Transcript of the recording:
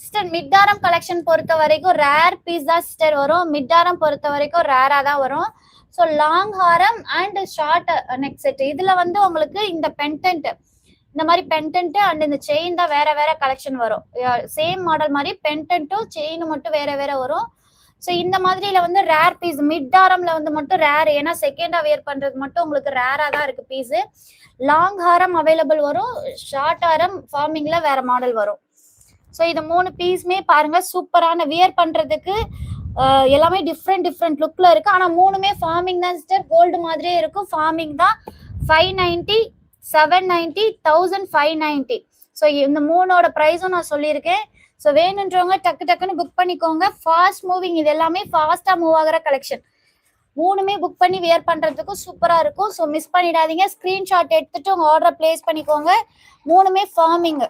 Sister mid ஆரம் collection பொறுத்த வரைக்கும் ரேர் பீஸ் தான் சிஸ்டர் வரும். மிட் ஆரம் பொறுத்த வரைக்கும் ரேரா தான் வரும். So long Haram and short neck set இதுல வந்து உங்களுக்கு இந்த பென்டென்ட் இந்த மாதிரி பென்டென்ட் அண்ட் இந்த செயின் தான் வேற வேற கலெக்ஷன் வரும். சேம் மாடல் மாதிரி பென்டென்ட்டும் செயின் மட்டும் வேற வேற வரும். ஸோ இந்த மாதிரில வந்து ரேர் பீஸ் மிட் ஆரம்ல வந்து மட்டும் ரேர், ஏன்னா செகண்டா வேர் பண்றது மட்டும் உங்களுக்கு ரேரா தான் இருக்கு பீஸ். லாங் ஹாரம் அவைலபிள் வரும், ஷார்ட் ஹாரம் ஃபார்மிங்ல வேற மாடல் வரும். ஸோ இது 3 பீஸுமே பாருங்க சூப்பரான வியர் பண்றதுக்கு எல்லாமே டிஃப்ரெண்ட் லுக்ல இருக்கு. ஆனா 3மே ஃபார்மிங் தான் சிஸ்டர், கோல்டு மாதிரியே இருக்கும். ஃபார்மிங் தான் 590, 790, 1590. ஸோ இந்த 3ஓட ப்ரைஸும் நான் சொல்லியிருக்கேன். ஸோ வேணுன்றவங்க டக்குன்னு புக் பண்ணிக்கோங்க. ஃபாஸ்ட் மூவிங், இது எல்லாமே ஃபாஸ்டா மூவ் ஆகிற கலெக்ஷன். 3மே புக் பண்ணி வியர் பண்றதுக்கும் சூப்பரா இருக்கும். ஸோ மிஸ் பண்ணிடாதீங்க. ஸ்கிரீன்ஷாட் எடுத்துட்டு உங்க ஆர்டரை பிளேஸ் பண்ணிக்கோங்க. 3மே ஃபார்மிங்.